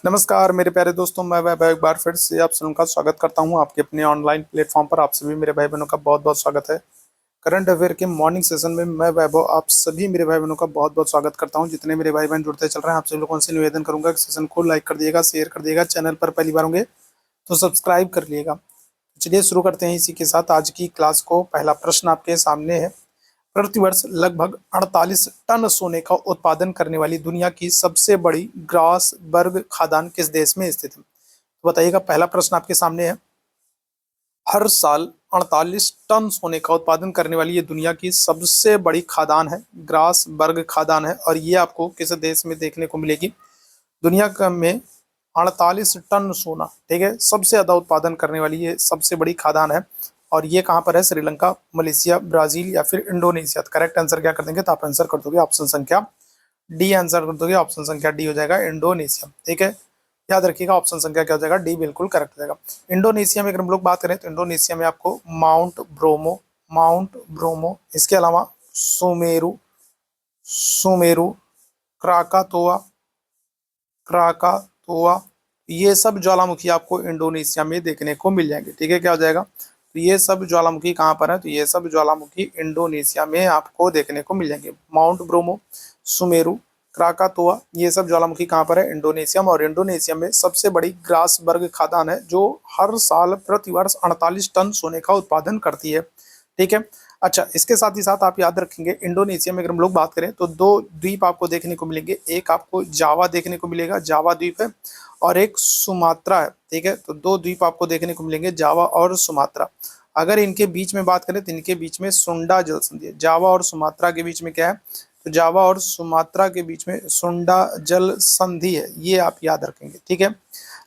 नमस्कार मेरे प्यारे दोस्तों, मैं वैभव एक बार फिर से आप सबका स्वागत करता हूं आपके अपने ऑनलाइन प्लेटफॉर्म पर। आप सभी मेरे भाई बहनों का बहुत बहुत स्वागत है। करंट अफेयर के मॉर्निंग सेशन में मैं वैभव आप सभी मेरे भाई बहनों का बहुत बहुत स्वागत करता हूं। जितने मेरे भाई बहन जुड़ते चल रहे हैं, आप सभी लोगों से निवेदन करूंगा कि सेशन को लाइक कर दिएगा, शेयर कर दिएगा। चैनल पर पहली बार होंगे तो सब्सक्राइब कर लिएगा। चलिए शुरू करते हैं इसी के साथ आज की क्लास को। पहला प्रश्न आपके सामने है। प्रतिवर्ष लगभग 48 टन सोने का उत्पादन करने वाली दुनिया की सबसे बड़ी ग्रासबर्ग खदान किस देश में स्थित है? तो बताइएगा। पहला प्रश्न आपके सामने है। हर साल 48 टन सोने का उत्पादन करने वाली ये दुनिया की सबसे बड़ी खदान है, ग्रासबर्ग खदान है। और ये आपको किस देश में देखने को मिलेगी? दुनिया का में 48 टन सोना, ठीक है, सबसे ज्यादा उत्पादन करने वाली ये सबसे बड़ी खदान है। और ये कहाँ पर है? श्रीलंका, मलेशिया, ब्राजील या फिर इंडोनेशिया। तो करेक्ट आंसर क्या कर देंगे? तो आप आंसर कर दोगे ऑप्शन संख्या डी। आंसर कर दोगे ऑप्शन संख्या डी हो जाएगा, इंडोनेशिया। ठीक है, याद रखिएगा ऑप्शन संख्या क्या हो जाएगा? डी बिल्कुल करेक्ट हो जाएगा। इंडोनेशिया में अगर हम लोग बात करें तो इंडोनेशिया में आपको माउंट ब्रोमो, इसके अलावा सुमेरु सुमेरु क्राकातोआ क्राकातोआ ये सब ज्वालामुखी आपको इंडोनेशिया में देखने को मिल जाएंगे। ठीक है, क्या हो जाएगा? तो ये सब ज्वालामुखी कहाँ पर है? तो ये सब ज्वालामुखी इंडोनेशिया में आपको देखने को मिल जाएंगे। माउंट ब्रोमो, सुमेरु, क्राकातोआ ये सब ज्वालामुखी कहाँ पर है? इंडोनेशिया में। और इंडोनेशिया में सबसे बड़ी ग्रासबर्ग खदान है जो हर साल प्रतिवर्ष 48 टन सोने का उत्पादन करती है। ठीक है, अच्छा, इसके साथ ही साथ आप याद रखेंगे इंडोनेशिया में अगर हम लोग बात करें तो दो द्वीप आपको देखने को मिलेंगे। एक आपको जावा देखने को मिलेगा, जावा द्वीप है, और एक सुमात्रा है। ठीक है, तो दो द्वीप आपको देखने को मिलेंगे, जावा और सुमात्रा। अगर इनके बीच में बात करें तो इनके बीच में सुंडा जल संधि है। जावा और सुमात्रा के बीच में क्या है? तो जावा और सुमात्रा के बीच में सुंडा जल संधि है, ये आप याद रखेंगे। ठीक है,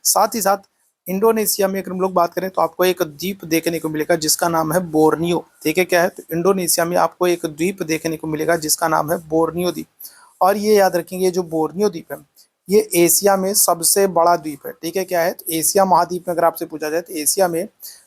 साथ ही साथ इंडोनेशिया में अगर हम लोग बात करें तो आपको एक द्वीप देखने को मिलेगा जिसका नाम है बोर्नियो। ठीक है, क्या है? तो इंडोनेशिया में आपको एक द्वीप देखने को मिलेगा जिसका नाम है बोर्नियो द्वीप। और ये याद रखेंगे, जो बोर्नियो द्वीप है ये एशिया में सबसे बड़ा द्वीप है। ठीक है, क्या है? तो एशिया महाद्वीप में अगर आपसे पूछा जाए तो एशिया में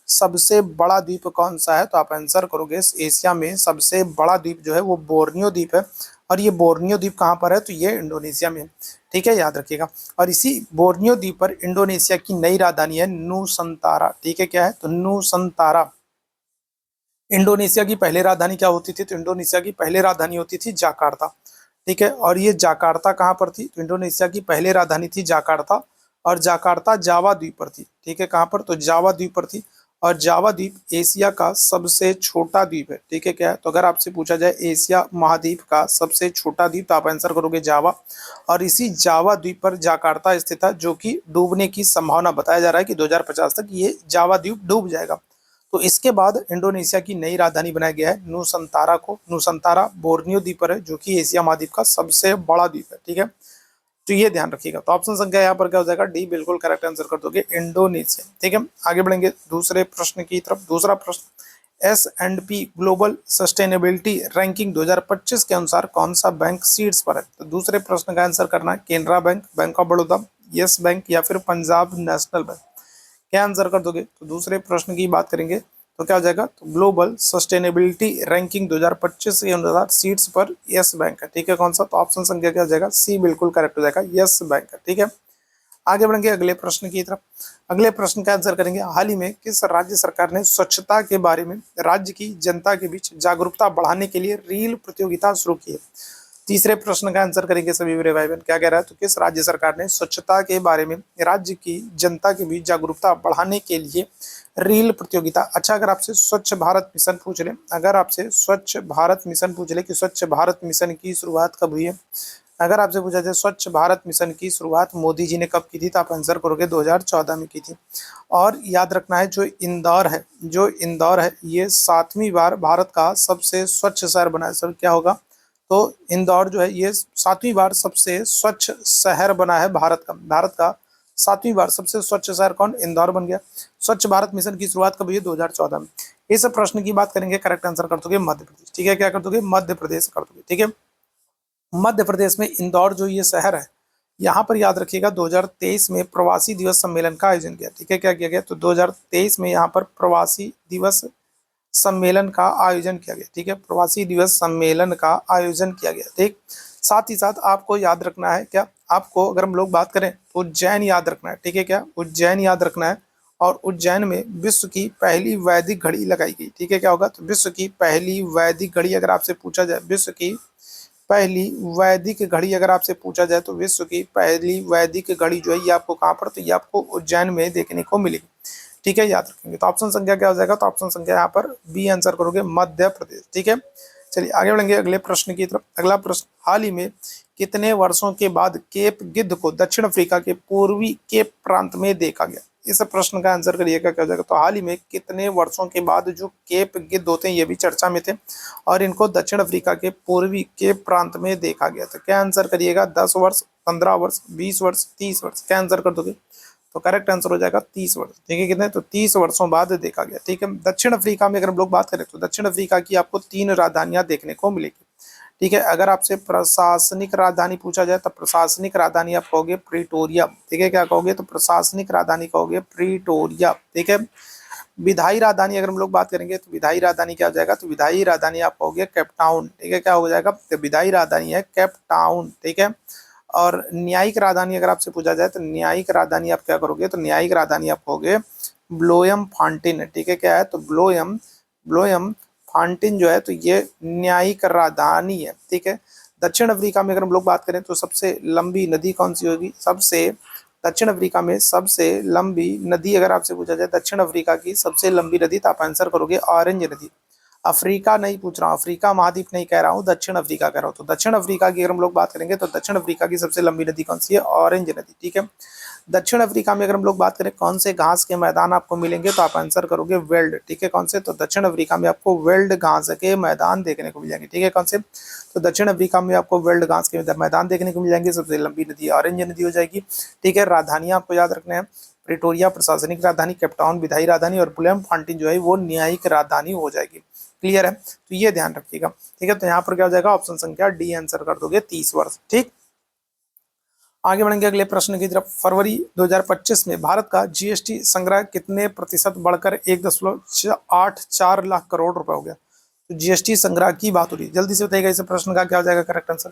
सबसे बड़ा द्वीप कौन सा है? तो आप आंसर करोगे एशिया में सबसे बड़ा द्वीप जो है वो बोर्नियो द्वीप है। और ये बोर्नियो द्वीप कहाँ पर है? तो ये इंडोनेशिया में। ठीक है, याद रखिएगा। और इसी बोर्नियो द्वीप पर इंडोनेशिया की नई राजधानी है नूसंतारा। ठीक है, क्या है? तो नूसंतारा। इंडोनेशिया की पहले राजधानी क्या होती थी? तो इंडोनेशिया की पहले राजधानी होती थी जाकार्ता। ठीक है, और ये जाकार्ता कहाँ पर थी? तो इंडोनेशिया की पहले राजधानी थी जाकार्ता, और जाकार्ता जावा द्वीप पर थी। ठीक है, कहाँ पर? तो जावा द्वीप पर थी। और जावा द्वीप एशिया का सबसे छोटा द्वीप है। ठीक है, क्या है? तो अगर आपसे पूछा जाए एशिया महाद्वीप का सबसे छोटा द्वीप तो आप आंसर करोगे जावा। और इसी जावा द्वीप पर जाकार्ता स्थित है, जो कि डूबने की संभावना बताया जा रहा है कि 2050 तक ये जावा द्वीप डूब जाएगा। तो इसके बाद इंडोनेशिया की नई राजधानी बनाया गया है नूसंतारा को। नूसंतारा बोर्नियो द्वीप पर है, जो कि एशिया महाद्वीप का सबसे बड़ा द्वीप है। ठीक है, तो ये ध्यान रखिएगा। तो ऑप्शन संख्या यहाँ पर क्या हो जाएगा? डी बिल्कुल करेक्ट आंसर कर दोगे, इंडोनेशिया। ठीक है, आगे बढ़ेंगे दूसरे प्रश्न की तरफ। दूसरा प्रश्न, S&P ग्लोबल सस्टेनेबिलिटी रैंकिंग 2025 के अनुसार कौन सा बैंक शीर्ष पर है? तो दूसरे प्रश्न का आंसर करना है Canara bank, bank of Baroda, yes bank या फिर पंजाब नेशनल बैंक। क्या आंसर कर दोगे? तो दूसरे प्रश्न की बात करेंगे तो क्या हो जाएगा? तो ग्लोबल सस्टेनेबिलिटी रैंकिंग 2025 के अनुसार सीट्स पर यस बैंक है। ठीक है, कौन सा? तो ऑप्शन संख्या क्या हो जाएगा? सी बिल्कुल करेक्ट हो जाएगा, यस बैंक है। ठीक है, आगे बढ़ेंगे अगले प्रश्न की तरफ। अगले प्रश्न का आंसर करेंगे, हाल ही में किस राज्य सरकार ने स्वच्छता के बारे में राज्य की जनता के बीच जागरूकता बढ़ाने के लिए रील प्रतियोगिता शुरू की है? तीसरे प्रश्न का आंसर करेंगे सभी मेरे भाई बहन। क्या कह रहा है? तो किस राज्य सरकार ने स्वच्छता के बारे में राज्य की जनता के बीच जागरूकता बढ़ाने के लिए रील प्रतियोगिता। अच्छा, अगर आपसे स्वच्छ भारत मिशन पूछ ले, अगर आपसे स्वच्छ भारत मिशन पूछ ले कि स्वच्छ भारत मिशन की शुरुआत कब हुई है, अगर आपसे पूछा जाए स्वच्छ भारत मिशन की शुरुआत मोदी जी ने कब की थी, तो आप आंसर करोगे 2014 में की थी। और याद रखना है जो इंदौर है ये 7वीं बार भारत का सबसे स्वच्छ शहर बना है। सर क्या होगा? तो इंदौर जो है ये 7वीं बार सबसे स्वच्छ शहर बना है भारत का 7वीं बार सबसे स्वच्छ शहर कौन? इंदौर बन गया। स्वच्छ भारत मिशन की शुरुआत कब हुई है? 2014 में। इस प्रश्न की बात करेंगे, करेक्ट आंसर कर दोगे मध्य प्रदेश। ठीक है, क्या कर दोगे? मध्य प्रदेश कर दोगे। ठीक है, मध्य प्रदेश में इंदौर जो ये शहर है, यहाँ पर याद रखिएगा 2023 में प्रवासी दिवस सम्मेलन का आयोजन किया। ठीक है, क्या किया गया? तो 2023 में यहाँ पर प्रवासी दिवस सम्मेलन का आयोजन किया गया। ठीक है, प्रवासी दिवस सम्मेलन का आयोजन किया गया। ठीक, साथ ही साथ आपको याद रखना है क्या, आपको अगर हम लोग बात करें तो उज्जैन याद रखना है, ठीक है, क्या उज्जैन याद रखना है। और उज्जैन में विश्व की पहली वैदिक घड़ी लगाई गई, ठीक है, क्या होगा, तो विश्व की पहली वैदिक घड़ी अगर आपसे पूछा जाए, विश्व की पहली वैदिक घड़ी अगर आपसे पूछा जाए तो विश्व की पहली वैदिक घड़ी जो है ये आपको कहाँ पर, तो ये आपको उज्जैन में देखने को मिलेगी, ठीक है, याद रखेंगे। तो ऑप्शन संख्या क्या हो जाएगा, तो ऑप्शन संख्या यहाँ पर बी आंसर करोगे, मध्य प्रदेश, ठीक है। चलिए आगे बढ़ेंगे अगले प्रश्न की तरफ। अगला प्रश्न, हाल ही में कितने वर्षों के बाद केप गिद्ध को दक्षिण अफ्रीका के पूर्वी केप प्रांत में देखा गया। इस प्रश्न का आंसर करिएगा क्या हो जाएगा, तो हाल ही में कितने वर्षों के बाद जो केप गिद्ध होते हैं ये भी चर्चा में थे और इनको दक्षिण अफ्रीका के पूर्वी केप प्रांत में देखा गया था। क्या आंसर करिएगा, 10 वर्ष, 15 वर्ष, 20 वर्ष, 30 वर्ष, क्या आंसर कर दोगे, तो करेक्ट आंसर हो जाएगा 30 वर्ष, ठीक है, कितने, तो 30 वर्षों बाद देखा गया, ठीक है। दक्षिण अफ्रीका में अगर हम लोग बात करें तो दक्षिण अफ्रीका की आपको 3 राजधानियां देखने को मिलेगी, ठीक है। अगर आपसे प्रशासनिक राजधानी पूछा जाए तो प्रशासनिक राजधानी आप कहोगे प्रीटोरिया, ठीक है, क्या कहोगे, तो प्रशासनिक राजधानी कहोगे प्रीटोरिया, ठीक है। विधायी राजधानी अगर हम लोग बात करेंगे तो विधायी राजधानी क्या हो जाएगा, तो विधायी राजधानी आप कहोगे केपटाउन, ठीक है, क्या हो जाएगा, तो विधायी राजधानी है केपटाउन, ठीक है। और न्यायिक राजधानी अगर आपसे पूछा जाए तो न्यायिक राजधानी आप क्या करोगे, तो न्यायिक राजधानी आप कहोगे ब्लोएम फांटिन, ठीक है, क्या है, तो ब्लोएम ब्लोएम फांटिन जो है तो ये न्यायिक राजधानी है, ठीक है। दक्षिण अफ्रीका में अगर हम लोग बात करें तो सबसे लंबी नदी कौन सी होगी, सबसे दक्षिण अफ्रीका में सबसे लंबी नदी अगर आपसे पूछा जाए दक्षिण अफ्रीका की सबसे लंबी नदी, तो आप आंसर करोगे ऑरेंज नदी। अफ्रीका नहीं पूछ रहा हूँ, अफ्रीका महाद्वीप नहीं कह रहा हूँ, दक्षिण अफ्रीका कह रहा हूँ। तो दक्षिण अफ्रीका की अगर हम लोग बात करेंगे तो दक्षिण अफ्रीका की सबसे लंबी नदी कौन सी है, ऑरेंज नदी, ठीक है। दक्षिण अफ्रीका में अगर हम लोग बात करें कौन से घास के मैदान आपको मिलेंगे, तो आप आंसर करोगे वेल्ड, ठीक है, कौन से, तो दक्षिण अफ्रीका में आपको वेल्ड घास के मैदान देखने को मिल जाएंगे, ठीक है, कौन से, तो दक्षिण अफ्रीका में आपको वेल्ड घास के मैदान देखने को मिल जाएंगे। सबसे लंबी नदी ऑरेंज नदी हो जाएगी, ठीक है। राजधानियां आपको याद रखना है, प्रिटोरिया प्रशासनिक राजधानी, केपटाउन विधायी राजधानी और ब्लोएम फांटिन जो है वो न्यायिक राजधानी हो जाएगी, क्लियर है, तो ये ध्यान रखिएगा, ठीक है। तो यहाँ पर क्या हो जाएगा, ऑप्शन संख्या डी आंसर कर दोगे, 30 वर्ष, ठीक। आगे बढ़ेंगे अगले प्रश्न की तरफ। फरवरी 2025 में भारत का जीएसटी संग्रह कितने प्रतिशत बढ़कर 1.84 लाख करोड़ रुपए हो गया। तो जीएसटी संग्रह की बात हो रही है, जल्दी से बताइएगा इस प्रश्न का क्या हो जाएगा करेक्ट आंसर।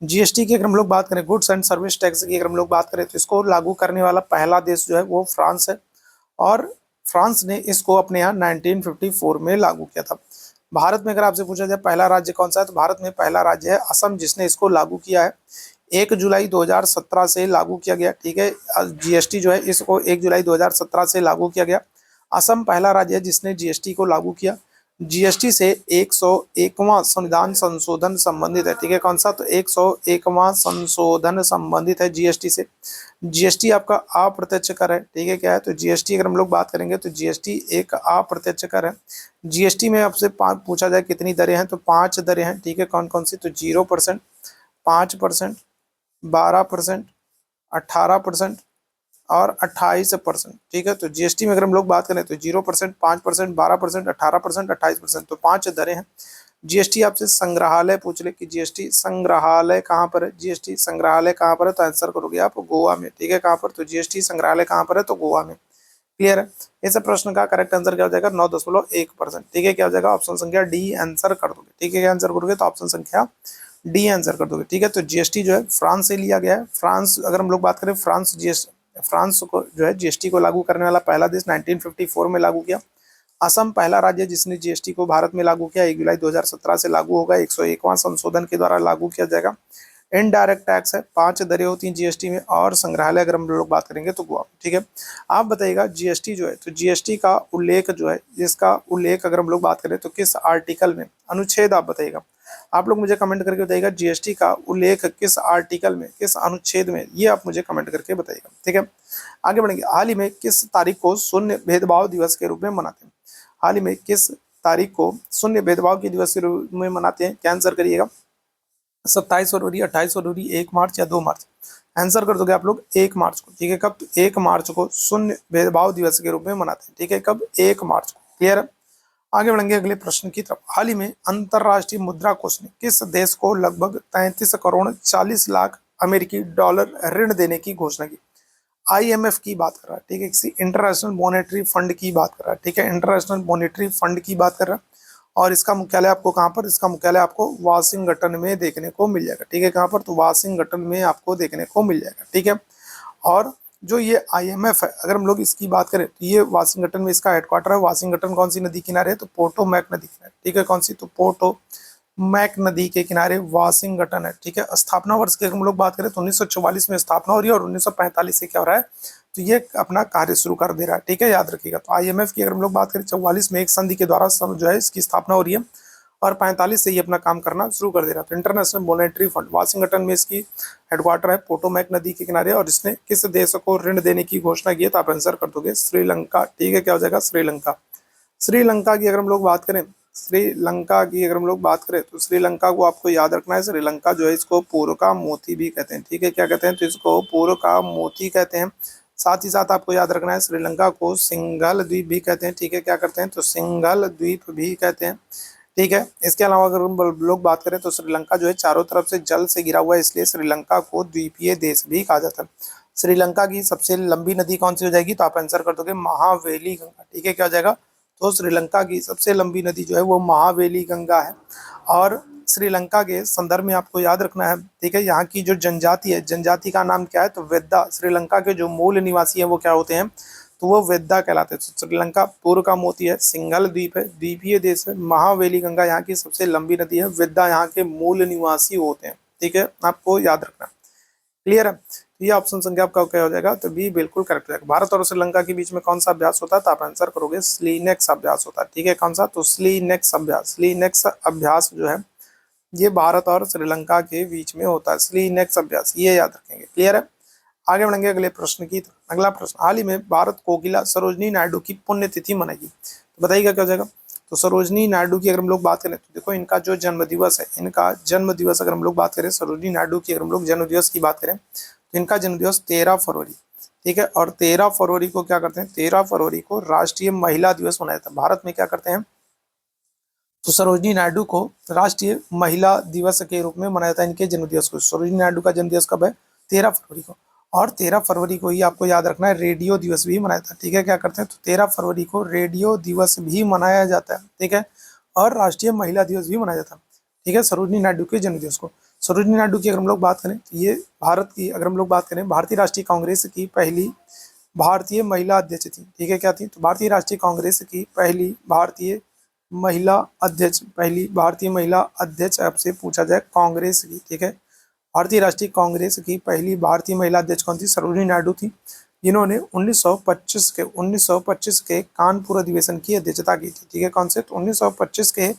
जीएसटी की अगर हम लोग बात करें, गुड्स एंड सर्विस टैक्स की अगर हम लोग बात करें तो इसको लागू करने वाला पहला देश जो है वो फ्रांस है और फ्रांस ने इसको अपने यहाँ 1954 में लागू किया था। भारत में अगर आपसे पूछा जाए पहला राज्य कौन सा है, तो भारत में पहला राज्य है असम, जिसने इसको लागू किया है। 1 जुलाई 2017 से लागू किया गया, ठीक है। जीएसटी जो है इसको 1 जुलाई 2017 से लागू किया गया। असम पहला राज्य है जिसने जीएसटी को लागू किया। जीएसटी से 101वां संविधान संशोधन संबंधित है, ठीक है, कौन सा, तो 101वां संशोधन संबंधित है जीएसटी से। जीएसटी आपका अप्रत्यक्ष कर है, ठीक है, क्या है, तो जीएसटी अगर हम लोग बात करेंगे तो जीएसटी एक अप्रत्यक्ष कर है। जीएसटी में आपसे पूछा जाए कितनी दरें हैं, तो 5 दरें हैं, ठीक है, कौन कौन सी, तो 0%, 5%, 12%, 18% और 28%, ठीक है। तो जीएसटी में अगर हम लोग बात करें तो 0%, 5%, 12%, 18%, 28%, तो 5 दरें हैं। जीएसटी आपसे संग्रहालय पूछ ले कि जीएसटी संग्रहालय कहाँ पर है, जीएसटी संग्रहालय कहाँ पर है, तो आंसर करोगे आप गोवा में, ठीक है, कहाँ पर, तो जीएसटी संग्रहालय कहाँ पर है, तो गोवा में, क्लियर है। इस प्रश्न का करेक्ट आंसर क्या हो जाएगा, 9.1%, ठीक है, क्या हो जाएगा, ऑप्शन संख्या डी आंसर कर दोगे, ठीक है, क्या आंसर करोगे, तो ऑप्शन संख्या डी आंसर कर दोगे, ठीक है। तो जीएसटी जो है फ्रांस से लिया गया है। फ्रांस अगर हम लोग बात करें, फ्रांस को जो है जीएसटी को लागू करने वाला पहला देश 1954 में लागू किया। असम पहला राज्य जिसने जीएसटी को भारत में लागू किया, 1 जुलाई 2017 से लागू होगा, 101वां संशोधन के द्वारा लागू किया जाएगा। इनडायरेक्ट टैक्स है, 5 दरें होती हैं जीएसटी में, और संग्रहालय अगर हम लोग बात करेंगे तो गोवा, ठीक है। आप बताइएगा जीएसटी जो है, तो जीएसटी का उल्लेख जो है, जिसका उल्लेख अगर हम लोग बात करें तो किस आर्टिकल में, अनुच्छेद आप बताइएगा, आप लोग मुझे कमेंट करके बताइएगा जीएसटी का उल्लेख किस आर्टिकल में, किस अनुच्छेद में, ये आप मुझे कमेंट करके बताइएगा, ठीक है। आगे बढ़ेंगे, हाल ही में किस तारीख को शून्य भेदभाव दिवस के रूप में मनाते हैं। हाल ही में किस तारीख को शून्य भेदभाव के दिवस के रूप में मनाते हैं, क्या आंसर करिएगा, 27 फरवरी, 28 फरवरी, 1 मार्च या 2 मार्च, आंसर कर दोगे आप लोग 1 मार्च को, ठीक है। कब, 1 मार्च को शून्य भेदभाव दिवस के रूप में मनाते हैं, ठीक है, कब, 1 मार्च को, क्लियर है। आगे बढ़ेंगे अगले प्रश्न की तरफ। हाल ही में अंतरराष्ट्रीय मुद्रा कोष ने किस देश को लगभग 33 करोड़ 40 लाख अमेरिकी डॉलर ऋण देने की घोषणा की। आईएमएफ की बात कर रहा है, ठीक है, किसी इंटरनेशनल मॉनेटरी फंड की बात कर रहा है, ठीक है, इंटरनेशनल मॉनेटरी फंड की बात कर रहा है। और इसका मुख्यालय आपको कहाँ पर, इसका मुख्यालय आपको वाशिंगटन में देखने को मिल जाएगा। ठीक है, कहाँ पर, तो वाशिंगटन में आपको देखने को मिल जाएगा। ठीक है, और जो ये IMF है, अगर हम लोग इसकी बात करें तो ये वाशिंगटन में इसका हेडक्वार्टर है। वाशिंगटन कौन सी नदी किनारे है, तो पोटोमैक नदी किनारे। ठीक है, कौन सी, तो पोटोमैक नदी के किनारे वाशिंगटन है। ठीक है, स्थापना वर्ष की हम लोग बात करें तो 1944 में स्थापना हो रही है और 1945 से क्या हो रहा है, तो ये अपना कार्य शुरू कर दे रहा है। ठीक है, याद रखिएगा। तो IMF की अगर हम लोग बात करें 44 में एक संधि के द्वारा जो है इसकी स्थापना हो रही है और 45 से ये अपना काम करना शुरू कर दे रहा था। इंटरनेशनल मॉनेटरी फंड वाशिंगटन में इसकी हेडक्वार्टर है, पोटोमैक नदी के किनारे। और इसने किस देश को ऋण देने की घोषणा की है, तो आप आंसर कर दोगे श्रीलंका। ठीक है, क्या हो जाएगा, श्रीलंका। श्रीलंका की अगर हम लोग बात करें, श्रीलंका की अगर हम लोग बात करें तो श्रीलंका को आपको याद रखना है, श्रीलंका जो है इसको पूर्व का मोती भी कहते हैं। ठीक है, क्या कहते हैं, तो इसको पूर्व का मोती कहते हैं। साथ ही साथ आपको याद रखना है श्रीलंका को सिंघल द्वीप भी कहते हैं। ठीक है, क्या करते हैं, तो सिंघल द्वीप भी कहते हैं। ठीक है, इसके अलावा अगर हम लोग बात करें तो श्रीलंका जो है चारों तरफ से जल से घिरा हुआ है, इसलिए श्रीलंका को द्वीपीय देश भी कहा जाता है। श्रीलंका की सबसे लंबी नदी कौन सी हो जाएगी, तो आप आंसर कर दोगे महावेली गंगा। ठीक है, क्या हो जाएगा, तो श्रीलंका की सबसे लंबी नदी जो है वो महावेली गंगा है। और श्रीलंका के संदर्भ में आपको याद रखना है, ठीक है, यहाँ की जो जनजाति है, जनजाति का नाम क्या है, तो वेद्दा। श्रीलंका के जो मूल निवासी है वो क्या होते हैं, तो वो वेद्दा कहलाते हैं। श्रीलंका पूर्व का मोती है, सिंघल द्वीप है, द्वीपीय देश है, महावेली गंगा यहाँ की सबसे लंबी नदी है, वेद्दा यहाँ के मूल निवासी होते हैं। ठीक है, आपको याद रखना। क्लियर है, तो ये ऑप्शन संख्या आपका क्या हो जाएगा, तो बी बिल्कुल करेक्ट हो जाएगा। भारत और श्रीलंका के बीच में कौन सा अभ्यास होता है, तो आप आंसर करोगे स्लीनेक्स अभ्यास होता है। ठीक है, कौन सा, तो स्लीनेक्स अभ्यास। स्लीनेक्स अभ्यास जो है ये भारत और श्रीलंका के बीच में होता है, स्लीनेक्स अभ्यास, ये याद रखेंगे। क्लियर है, आगे बढ़ेंगे अगले प्रश्न की। अगला प्रश्न, हाल ही में भारत कोकिला सरोजनी नायडू की पुण्यतिथि मनाएगी, तो बताइएगा क्या हो जाएगा। तो सरोजनी नायडू की अगर हम लोग बात करें तो देखो इनका जो जन्म दिवस है, इनका जन्म दिवस अगर हम लोग बात करें, सरोजनी नायडू की अगर हम लोग जन्म दिवस की बात करें तो इनका जन्म दिवस 13 फरवरी। ठीक है, और 13 फरवरी को क्या करते हैं, 13 फरवरी को राष्ट्रीय महिला दिवस मनाया जाता है। भारत में क्या करते हैं, तो सरोजनी नायडू को राष्ट्रीय महिला दिवस के रूप में मनाया जाता है इनके जन्म दिवस को। सरोजनी नायडू का जन्म दिवस कब है, 13 फरवरी को। और 13 फरवरी को ही आपको याद रखना है रेडियो दिवस भी मनाया जाता है। ठीक है, क्या करते हैं, तो 13 फरवरी को रेडियो दिवस भी मनाया जाता है। ठीक है, और राष्ट्रीय महिला दिवस भी मनाया जाता है। ठीक है, सरोजनी नायडू के जन्म दिवस को। सरोजनी नायडू की अगर हम लोग बात करें तो ये भारत की अगर हम लोग बात करें, भारतीय राष्ट्रीय कांग्रेस की पहली भारतीय महिला अध्यक्ष थी। ठीक है, क्या थी, तो भारतीय राष्ट्रीय कांग्रेस की पहली भारतीय महिला अध्यक्ष, पहली भारतीय महिला अध्यक्ष आपसे पूछा जाए कांग्रेस की। ठीक है, भारतीय राष्ट्रीय कांग्रेस की पहली भारतीय महिला अध्यक्ष कौन थी, सरोजनी नायडू थी, जिन्होंने 1925 के कानपुर अधिवेशन की अध्यक्षता की थी। ठीक है, कौन से, तो 1925 के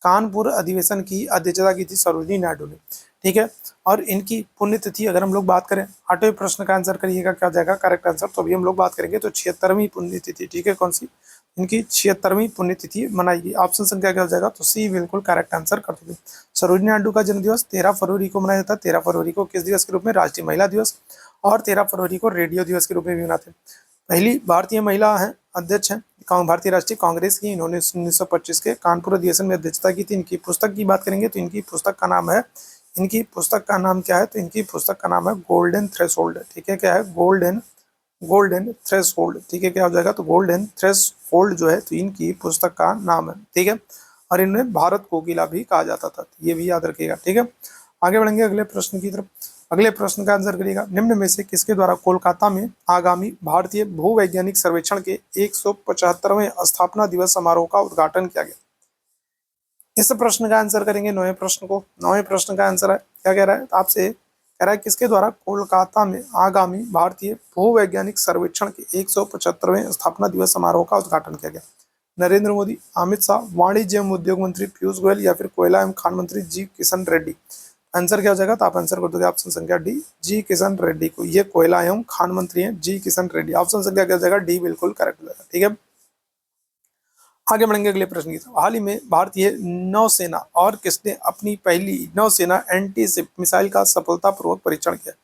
कानपुर अधिवेशन की अध्यक्षता की थी सरोजनी नायडू ने। ठीक है, और इनकी पुण्यतिथि अगर हम लोग बात करें, 8वें प्रश्न का आंसर करिएगा क्या जाएगा करेक्ट आंसर, तो अभी हम लोग बात करेंगे तो 76वीं पुण्यतिथि। ठीक है, कौन सी, इनकी 76वीं पुण्यतिथि मनाएगी। ऑप्शन संख्या क्या हो जाएगा, तो सी बिल्कुल करेक्ट आंसर कर दोगे। सरोजनी नायडू का जन्म दिवस 13 फरवरी को मनाया जाता है। 13 फरवरी को किस दिवस के रूप में, राष्ट्रीय महिला दिवस, और 13 फरवरी को रेडियो दिवस के रूप में भी मनाते हैं। पहली भारतीय महिला है अध्यक्ष है भारतीय राष्ट्रीय कांग्रेस की, इन्होंने 1925 के कानपुर अधिवेशन में अध्यक्षता की थी। इनकी पुस्तक की बात करेंगे तो इनकी पुस्तक का नाम है, इनकी पुस्तक का नाम क्या है, तो इनकी पुस्तक का नाम है गोल्डन थ्रेशोल्ड। ठीक है, क्या है, गोल्डन थ्रेशोल्ड। ठीक है, क्या हो जाएगा, तो गोल्डन थ्रेशोल्ड जो है तो इनकी पुस्तक का नाम है। ठीक है, और इन्हें भारत कोकिला भी कहा जाता था, ये भी याद रखिएगा। ठीक है, आगे बढ़ेंगे अगले प्रश्न की तरफ। अगले प्रश्न का आंसर करिएगा, निम्न में से किसके द्वारा कोलकाता में आगामी भारतीय भूवैज्ञानिक सर्वेक्षण के 175वें स्थापना दिवस समारोह का उद्घाटन किया गया। इस प्रश्न का आंसर करेंगे 9वें प्रश्न को। 9वें प्रश्न का आंसर है, क्या कह रहा है, आपसे कह रहा है किसके द्वारा कोलकाता में आगामी भारतीय भूवैज्ञानिक सर्वेक्षण के 175वें स्थापना दिवस समारोह का उद्घाटन किया गया। नरेंद्र मोदी, अमित शाह, वाणिज्य एवं उद्योग मंत्री पीयूष गोयल या फिर कोयला एवं खान मंत्री जी किशन रेड्डी। आंसर क्या हो जाएगा, तो आप आंसर कर दोगे ऑप्शन संख्या डी, जी किशन रेड्डी को। ये कोयला एवं खान मंत्री हैं जी किशन रेड्डी। ऑप्शन संख्या क्या हो जाएगा, डी बिल्कुल करेक्ट हो जाएगा। ठीक है, आगे बढ़ेंगे अगले प्रश्न की तरफ। हाल ही में भारतीय नौसेना और किसने अपनी पहली नौसेना एंटी शिप मिसाइल का सफलतापूर्वक परीक्षण किया,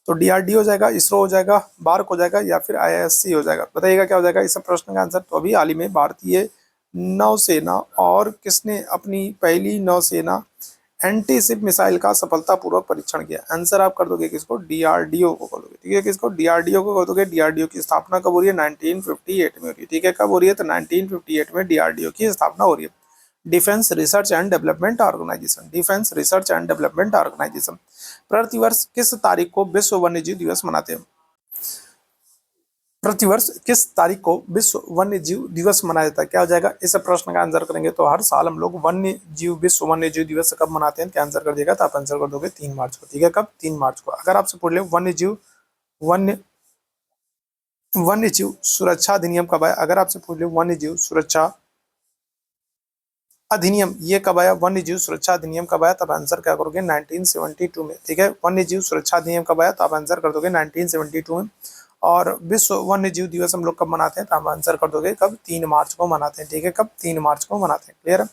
तो डीआरडीओ हो जाएगा, इसरो हो जाएगा, बार्क हो जाएगा या फिर आईएससी हो जाएगा। बताइएगा क्या हो जाएगा इस प्रश्न का आंसर, तो अभी हाल ही में भारतीय नौसेना और किसने अपनी पहली नौसेना एंटी शिप मिसाइल का सफलतापूर्वक परीक्षण किया। आंसर आप कर दोगे किसको, डीआरडीओ को कर दोगे। ठीक है, किसको, डीआरडीओ को कर दोगे। डीआरडीओ की स्थापना कब हो रही है, 1958 में हो रही है। ठीक है, कब हो रही है, तो 1958 में डीआरडीओ की स्थापना हो रही है। Defence research and development organisation, defence research and development organisation. प्रतिवर्ष किस तारीख को विश्व वन्यजीव दिवस मनाते हैं? प्रतिवर्ष किस तारीख को विश्व वन्य जीव दिवस मनाया जाता है? क्या हो जाएगा? इस प्रश्न का आंसर करेंगे तो हर साल हम लोग विश्व वन्य जीव दिवस कब मनाते हैं? क्या आंसर कर देगा? तो आप आंसर कर दोगे 3 मार्च को। ठीक है, कब? 3 मार्च को। अगर आपसे पूछ ले वन्य वन्य जीव सुरक्षा अधिनियम कब आया? अगर आपसे पूछ ले वन्य जीव सुरक्षा अधिनियम ये कब आया? वन्य जीव सुरक्षा अधिनियम कब आया? तब आंसर क्या करोगे? 1972 में। ठीक है, वन्य जीव सुरक्षा अधिनियम कब आया? तो आप आंसर कर दोगे 1972 में। और विश्व वन्य जीव दिवस हम लोग कब मनाते हैं? तो आप आंसर कर दोगे कब? 3 मार्च को मनाते हैं। ठीक है, कब? 3 मार्च को मनाते हैं। क्लियर है?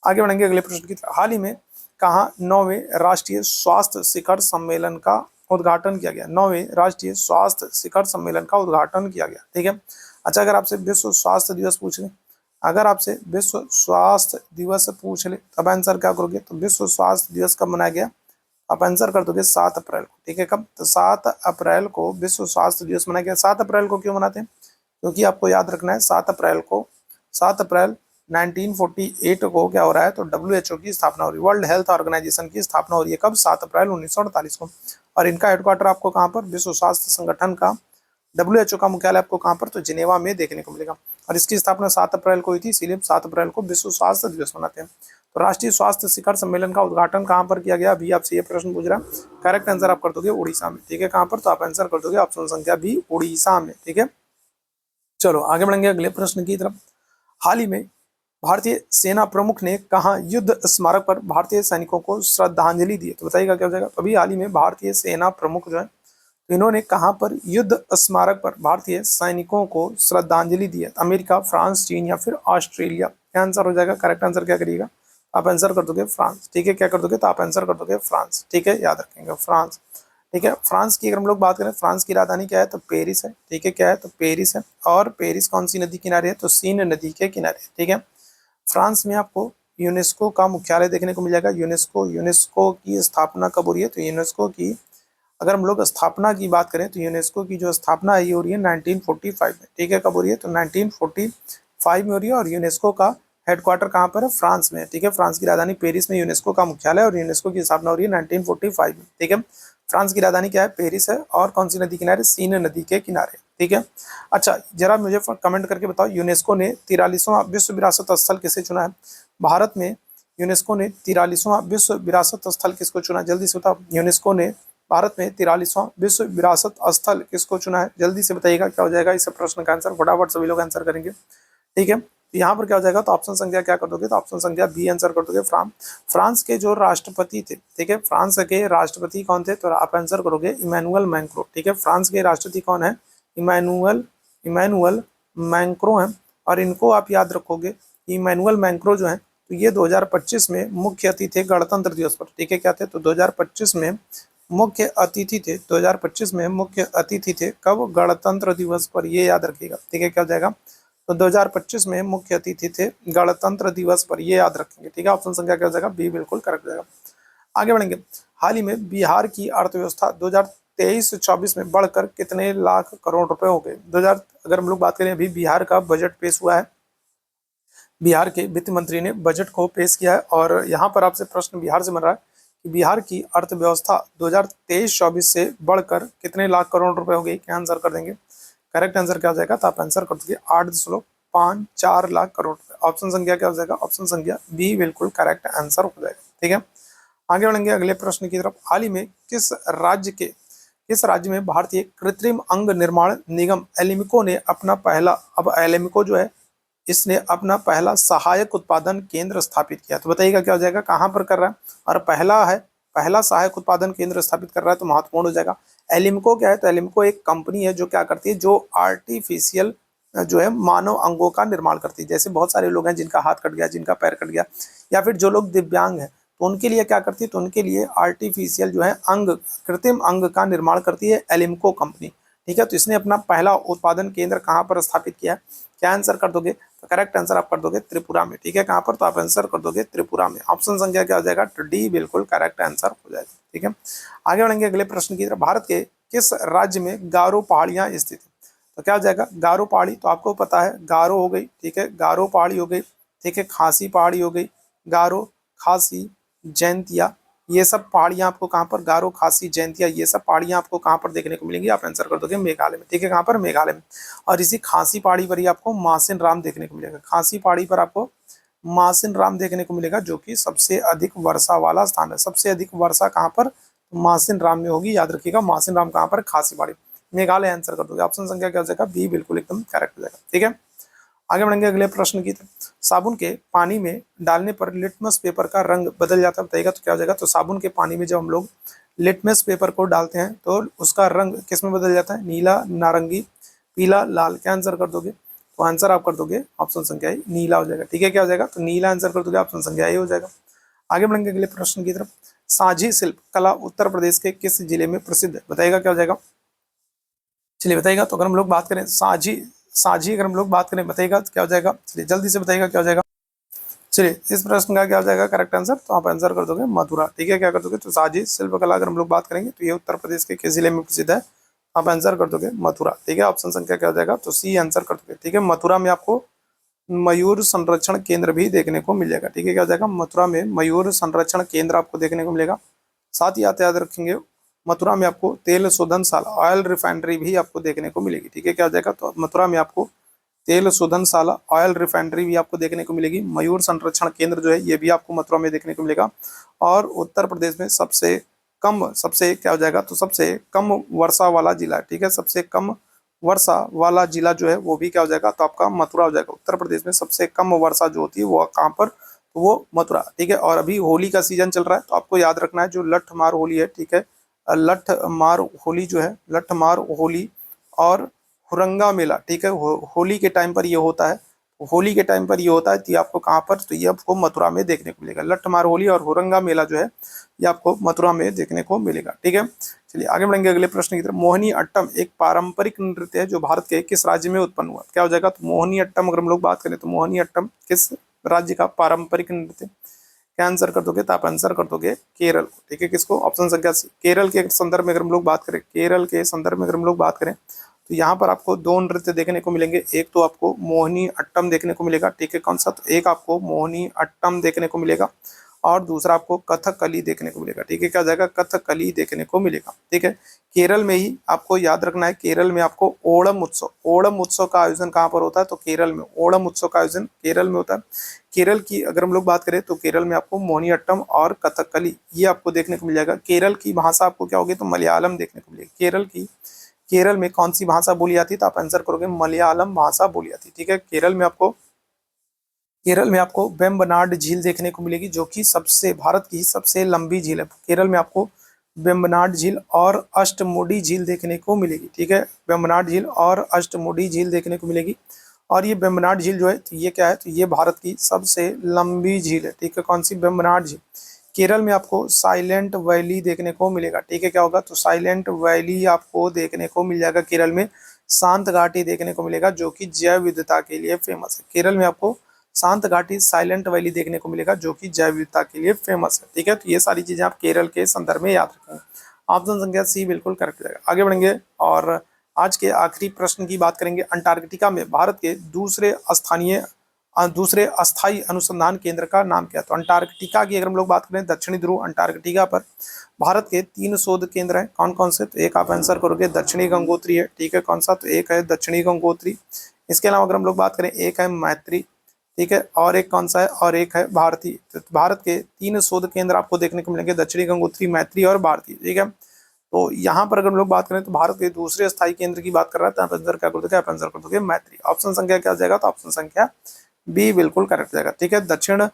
आगे बढ़ेंगे अगले प्रश्न की तरफ। हाल ही में कहाँ 9वें राष्ट्रीय स्वास्थ्य शिखर सम्मेलन का उद्घाटन किया गया? 9वें राष्ट्रीय स्वास्थ्य शिखर सम्मेलन का उद्घाटन किया गया। ठीक है, अच्छा अगर आपसे विश्व स्वास्थ्य दिवस पूछ ले, अगर आपसे विश्व स्वास्थ्य दिवस पूछ ले तब आंसर क्या करोगे? तो विश्व स्वास्थ्य दिवस कब मनाया गया? आप आंसर कर दोगे 7 अप्रैल को। ठीक है, कब? तो 7 अप्रैल को विश्व स्वास्थ्य दिवस मनाया गया। 7 अप्रैल को क्यों मनाते हैं? क्योंकि आपको याद रखना है 7 अप्रैल 1948 को क्या हो रहा है? तो WHO की स्थापना हो रही है, वर्ल्ड हेल्थ ऑर्गेनाइजेशन की स्थापना हो रही है। कब? 7 अप्रैल 1948 को। और इनका हेडक्वार्टर आपको कहाँ पर? विश्व स्वास्थ्य संगठन का WHO का मुख्यालय आपको कहाँ पर? तो जिनेवा में देखने को मिलेगा। और इसकी स्थापना 7 अप्रैल को हुई थी, इसीलिए 7 अप्रैल को विश्व स्वास्थ्य दिवस मनाते हैं। तो राष्ट्रीय स्वास्थ्य शिखर सम्मेलन का उद्घाटन कहाँ पर किया गया? अभी आपसे ये प्रश्न पूछ रहा है। करेक्ट आंसर आप कर दोगे उड़ीसा में। ठीक है, कहाँ पर? तो आप आंसर कर दोगे ऑप्शन संख्या बी, उड़ीसा में। ठीक है, चलो आगे बढ़ेंगे अगले प्रश्न की तरफ। हाल ही में भारतीय सेना प्रमुख ने कहा युद्ध स्मारक पर भारतीय सैनिकों को श्रद्धांजलि दी? तो बताइएगा क्या हो जाएगा? अभी हाल ही में भारतीय सेना प्रमुख जो है इन्होंने कहां पर युद्ध स्मारक पर भारतीय सैनिकों को श्रद्धांजलि दी है? अमेरिका, फ्रांस, चीन या फिर ऑस्ट्रेलिया? क्या आंसर हो जाएगा? करेक्ट आंसर क्या करिएगा? आप आंसर कर दोगे फ्रांस। ठीक है, क्या कर दोगे? तो आप आंसर कर दोगे फ्रांस। ठीक है, याद रखेंगे फ्रांस। ठीक है, फ्रांस की अगर हम लोग बात करें, फ्रांस की राजधानी क्या है? तो पेरिस है। ठीक है, क्या है? तो पेरिस है। और पेरिस कौन सी नदी किनारे है? तो सीन नदी के किनारे। ठीक है, फ्रांस में आपको यूनेस्को का मुख्यालय देखने को मिल जाएगा। यूनेस्को की स्थापना कब हो रही है? तो यूनेस्को की अगर हम लोग स्थापना की बात करें तो यूनेस्को की जो स्थापना है ये हो रही है 1945 में। ठीक है, कब हो रही है? तो 1945 में हो रही है। और यूनेस्को का हेडक्वार्टर कहाँ पर है? फ्रांस में। ठीक है, फ्रांस की राजधानी पेरिस में यूनेस्को का मुख्यालय है और यूनेस्को की स्थापना हो रही है 1945 में। ठीक है, फ्रांस की राजधानी क्या है? पेरिस है। और कौन सी नदी किनारे? सीन नदी के किनारे। ठीक है, अच्छा जरा मुझे कमेंट करके बताओ, यूनेस्को ने 43वां विश्व विरासत स्थल किसे चुना है? भारत में यूनेस्को ने 43वां विश्व विरासत स्थल किसको चुना? जल्दी से बताओ, यूनेस्को ने भारत में 43वां विश्व विरासत स्थल किसको चुना है? जल्दी से बताइएगा क्या हो जाएगा इस प्रश्न का आंसर? फटाफट सभी लोग आंसर करेंगे। ठीक है, यहाँ पर क्या हो जाएगा? तो ऑप्शन संख्या क्या कर दोगे? तो ऑप्शन संख्या बी आंसर कर दोगे फ्रांस के जो राष्ट्रपति थे। ठीक है, फ्रांस के राष्ट्रपति कौन थे? तो आप आंसर करोगे इमैनुअल मैक्रो। ठीक है, फ्रांस के राष्ट्रपति कौन है? इमैनुअल मैक्रो है। और इनको आप याद रखोगे, इमैनुअल मैक्रो जो है तो ये 2025 में मुख्य अतिथि थे गणतंत्र दिवस पर। ठीक है, क्या थे? तो 2025 में मुख्य अतिथि थे। 2025 में मुख्य अतिथि थे कब? गणतंत्र दिवस पर, ये याद रखिएगा। ठीक है, क्या हो जाएगा? तो 2025 में मुख्य अतिथि थे गणतंत्र दिवस पर, ये याद रखेंगे। ठीक है, ऑप्शन संख्या क्या हो जाएगा? बी बिल्कुल करेक्ट हो जाएगा। आगे बढ़ेंगे। हाल ही में बिहार की अर्थव्यवस्था 2023-24 में बढ़कर कितने लाख करोड़ रुपए हो गए? 2000 अगर हम लोग बात करें, अभी बिहार का बजट पेश हुआ है, बिहार के वित्त मंत्री ने बजट को पेश किया है। और यहाँ पर आपसे प्रश्न बिहार से बन रहा है कि बिहार की अर्थव्यवस्था 2023-24 से बढ़कर कितने लाख करोड़ रुपए हो गई? क्या आंसर कर देंगे? करेक्ट आंसर क्या हो जाएगा? तो आप आंसर कर दोगे 8.54 लाख करोड़ रुपए। ऑप्शन संख्या क्या हो जाएगा? ऑप्शन संख्या बी बिल्कुल करेक्ट आंसर हो जाएगा। ठीक है, आगे बढ़ेंगे अगले प्रश्न की तरफ। हाल ही में किस राज्य में भारतीय कृत्रिम अंग निर्माण निगम एलिम्को ने अपना पहला, अब एलिम्को जो है इसने अपना पहला सहायक उत्पादन केंद्र स्थापित किया? तो बताइएगा क्या हो जाएगा? कहाँ पर कर रहा है? और पहला सहायक उत्पादन केंद्र स्थापित कर रहा है, तो महत्वपूर्ण हो जाएगा। एलिम्को क्या है? तो एलिम्को एक कंपनी है जो क्या करती है, जो आर्टिफिशियल जो है मानव अंगों का निर्माण करती है। जैसे बहुत सारे लोग हैं जिनका हाथ कट गया, जिनका पैर कट गया, या फिर जो लोग दिव्यांग हैं, तो उनके लिए क्या करती है? तो उनके लिए आर्टिफिशियल जो है अंग, कृत्रिम अंग का निर्माण करती है एलिम्को कंपनी। ठीक है, तो इसने अपना पहला उत्पादन केंद्र कहाँ पर स्थापित किया है? क्या आंसर कर दोगे? तो करेक्ट आंसर आप कर दोगे त्रिपुरा में। ठीक है, कहाँ पर? तो आप आंसर कर दोगे त्रिपुरा में। ऑप्शन संख्या क्या हो जाएगा? तो डी बिल्कुल करेक्ट आंसर हो जाएगा। ठीक है, आगे बढ़ेंगे अगले प्रश्न की तरफ। भारत के किस राज्य में गारो पहाड़ियां स्थित है? तो क्या हो जाएगा? गारो पहाड़ी, तो आपको पता है गारो हो गई। ठीक है, गारो पहाड़ी हो गई, ठीक है। खासी पहाड़ी हो गई, गारो, खासी, जैंतिया, ये सब पहाड़ियां आपको कहाँ पर, गारो, खासी, जैंतिया, ये सब पहाड़ियां आपको कहाँ पर देखने को मिलेंगी, आप आंसर कर दोगे मेघालय में, ठीक है। कहाँ पर, मेघालय में। और इसी खासी पहाड़ी पर ही आपको मासिन राम देखने को मिलेगा। खासी पहाड़ी पर आपको मासिन राम देखने को मिलेगा, जो कि सबसे अधिक वर्षा वाला स्थान है। सबसे अधिक वर्षा कहाँ पर, मासिन राम में होगी, याद रखिएगा। मासिन राम कहाँ पर, खासी पहाड़ी, मेघालय आंसर कर दोगे। ऑप्शन संख्या क्या हो जाएगा, बी बिल्कुल एकदम करेक्ट हो जाएगा, ठीक है। आगे बढ़ेंगे अगले प्रश्न की तरफ। साबुन के पानी में डालने पर लिटमस पेपर का रंग बदल जाता है, बताइएगा तो क्या हो जाएगा। तो साबुन के पानी में जब हम लोग लिटमस पेपर को डालते हैं तो उसका रंग किस में बदल जाता है, नीला, नारंगी, पीला, लाल, क्या आंसर कर दोगे। तो आंसर आप कर दोगे ऑप्शन संख्या ए नीला हो जाएगा, ठीक है। क्या हो जाएगा, तो नीला आंसर कर दोगे, ऑप्शन संख्या ए हो जाएगा। आगे बढ़ेंगे अगले प्रश्न की तरफ। साझी शिल्प कला उत्तर प्रदेश के किस जिले में प्रसिद्ध है, बताइएगा क्या हो जाएगा। चलिए बताइएगा। तो अगर हम लोग बात करें साझी, साझी अगर हम लोग बात करें, बताइएगा तो क्या हो जाएगा। चलिए जल्दी से बताइएगा क्या हो जाएगा। चलिए इस प्रश्न का क्या हो जाएगा करेक्ट आंसर, तो आप आंसर कर दोगे मथुरा, ठीक है। क्या कर दोगे, तो साझी शिल्प कला अगर हम लोग बात करेंगे तो ये उत्तर प्रदेश के किस जिले में प्रसिद्ध है, आप आंसर कर दोगे मथुरा, ठीक है। ऑप्शन संख्या क्या हो जाएगा, तो सी आंसर कर दोगे, ठीक है। मथुरा में आपको मयूर संरक्षण केंद्र भी देखने को मिल जाएगा, ठीक है। क्या हो जाएगा, मथुरा में मयूर संरक्षण केंद्र आपको देखने को मिलेगा। साथ ही याद रखेंगे मथुरा में आपको तेल शोधनशाला, ऑयल रिफाइनरी भी आपको देखने को मिलेगी, ठीक है। क्या हो जाएगा, तो मथुरा में आपको तेल शोधनशाला, ऑयल रिफाइनरी भी आपको देखने को मिलेगी। मयूर संरक्षण केंद्र जो है ये भी आपको मथुरा में देखने को मिलेगा। और उत्तर प्रदेश में सबसे क्या हो जाएगा, तो सबसे कम वर्षा वाला जिला, ठीक है। सबसे कम वर्षा वाला जिला जो है वो भी क्या हो जाएगा, तो आपका मथुरा हो जाएगा। उत्तर प्रदेश में सबसे कम वर्षा जो होती है वो कहाँ पर, तो वो मथुरा, ठीक है। और अभी होली का सीजन चल रहा है, तो आपको याद रखना है जो लठ मार होली है, ठीक है। लठ मार होली जो है, लठ मार होली और हुरंगा मेला, ठीक है। होली के टाइम पर ये होता है, होली के टाइम पर ये होता है, तो ये आपको कहाँ पर, तो ये आपको मथुरा में देखने को मिलेगा। लठ मार होली और हुरंगा मेला जो है ये आपको मथुरा में देखने को मिलेगा, ठीक है। चलिए आगे बढ़ेंगे अगले प्रश्न की तरफ। मोहिनी अट्टम एक पारंपरिक नृत्य है जो भारत के किस राज्य में उत्पन्न हुआ, क्या हो जाएगा, तो मोहिनी अट्टम अगर हम लोग बात करें तो मोहिनी अट्टम किस राज्य का पारंपरिक नृत्य, क्या आंसर कर दोगे, तो आप आंसर कर दोगे केरल को, ठीक है। किसको, ऑप्शन संख्या सी, केरल के संदर्भ में अगर हम लोग बात करें, केरल के संदर्भ में अगर हम लोग बात करें तो यहाँ पर आपको दो नृत्य देखने को मिलेंगे। एक तो आपको मोहिनी अट्टम देखने को मिलेगा, ठीक है। कौन सा, तो एक आपको मोहिनी अट्टम देखने को मिलेगा और दूसरा आपको कथकली देखने को मिलेगा, ठीक है। क्या हो जाएगा, कथकली देखने को मिलेगा, ठीक है। केरल में ही आपको याद रखना है, केरल में आपको ओणम उत्सव का आयोजन कहाँ पर होता है, तो केरल में ओणम उत्सव का आयोजन केरल में होता है। केरल की अगर हम लोग बात करें तो केरल में आपको मोहिनी अट्टम और कथकली ये आपको देखने को मिल जाएगा। केरल की भाषा आपको क्या होगी, तो मलयालम देखने को मिलेगी। केरल में कौन सी भाषा बोली जाती है, तो आप आंसर करोगे मलयालम भाषा बोली जाती है, ठीक है। केरल में आपको वेम्बनाड झील देखने को मिलेगी, जो कि भारत की सबसे लंबी झील है। केरल में आपको वेम्बनाड झील और अष्टमुडी झील देखने को मिलेगी, ठीक है। वेम्बनाड झील और अष्टमुडी झील देखने को मिलेगी। और ये वेम्बनाड झील जो है, तो ये क्या है, तो ये भारत की सबसे लंबी झील है, ठीक है। कौन सी, वेम्बनाड झील। केरल में आपको साइलेंट वैली देखने को मिलेगा, ठीक है। क्या होगा, तो साइलेंट वैली आपको देखने को मिल जाएगा केरल में। शांत घाटी देखने को मिलेगा जो कि जैव विविधता के लिए फेमस है। केरल में आपको शांत घाटी, साइलेंट वैली देखने को मिलेगा जो कि जैव विविधता के लिए फेमस है, ठीक है। तो ये सारी चीजें आप केरल के संदर्भ में याद रखेंगे। ऑप्शन संख्या सी बिल्कुल करेक्ट हो जाएगा। आगे बढ़ेंगे और आज के आखिरी प्रश्न की बात करेंगे। अंटार्कटिका में भारत के दूसरे अस्थायी अनुसंधान केंद्र का नाम क्या है, तो अंटार्कटिका की अगर हम लोग बात करें, दक्षिणी ध्रुव अंटार्कटिका पर भारत के 3 शोध केंद्र हैं। कौन कौन से, तो एक आप आंसर करोगे दक्षिणी गंगोत्री है, ठीक है। कौन सा, तो एक है दक्षिणी गंगोत्री। इसके अलावा अगर हम लोग बात करें, एक है मैत्री, ठीक है। और एक कौन सा है, और एक है भारती। तो भारत के 3 शोध केंद्र आपको देखने को मिलेंगे, दक्षिणी गंगोत्री, मैत्री और भारती, ठीक है। तो यहाँ पर अगर हम लोग बात करें तो भारत के दूसरे स्थायी केंद्र की बात कर रहा है, तो आप आंसर क्या कर दोगे, आप आंसर कर दोगे मैत्री। ऑप्शन संख्या क्या हो जाएगा, तो ऑप्शन संख्या बी बिल्कुल करेक्ट हो जाएगा, ठीक है।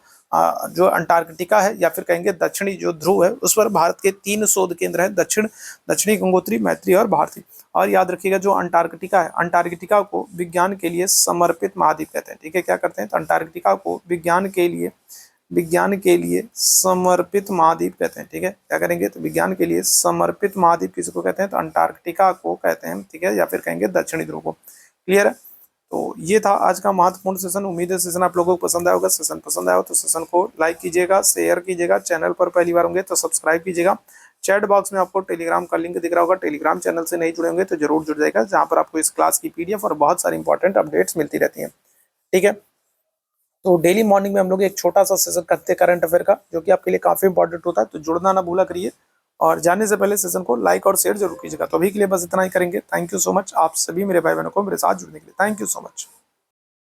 जो अंटार्कटिका है या फिर कहेंगे दक्षिणी जो ध्रुव है, उस पर भारत के 3 शोध केंद्र हैं, दक्षिणी गंगोत्री, मैत्री और भारती। और याद रखिएगा जो अंटार्कटिका है, अंटार्कटिका को विज्ञान के लिए समर्पित महाद्वीप कहते हैं, ठीक है। क्या करते हैं, तो अंटार्कटिका को विज्ञान के लिए समर्पित महाद्वीप कहते हैं, ठीक है। क्या करेंगे, तो विज्ञान के लिए समर्पित महाद्वीप किसको कहते हैं, तो अंटार्कटिका को कहते हैं, ठीक है। या फिर कहेंगे दक्षिणी ध्रुव को। क्लियर है। तो ये था आज का महत्वपूर्ण सेशन। उम्मीद है सेशन आप लोगों को पसंद आया होगा। सेशन पसंद आया हो तो सेशन को लाइक कीजिएगा, शेयर कीजिएगा, चैनल पर पहली बार होंगे तो सब्सक्राइब कीजिएगा। चैट बॉक्स में आपको टेलीग्राम का लिंक दिख रहा होगा, टेलीग्राम चैनल से नहीं जुड़े होंगे तो जरूर जुड़ जाएगा, जहाँ पर आपको इस क्लास की PDF और बहुत सारी इंपॉर्टेंट अपडेट्स मिलती रहती हैं, ठीक है। तो डेली मॉर्निंग में हम लोग एक छोटा सा सेशन करते हैं करंट अफेयर का, जो कि आपके लिए काफी इंपॉर्टेंट होता है। तो जुड़ना ना भूला करिए और जाने से पहले सेशन को लाइक और शेयर जरूर कीजिएगा। तो अभी के लिए बस इतना ही करेंगे। थैंक यू सो मच आप सभी मेरे भाई बहनों को मेरे साथ जुड़ने के लिए। Thank you so much.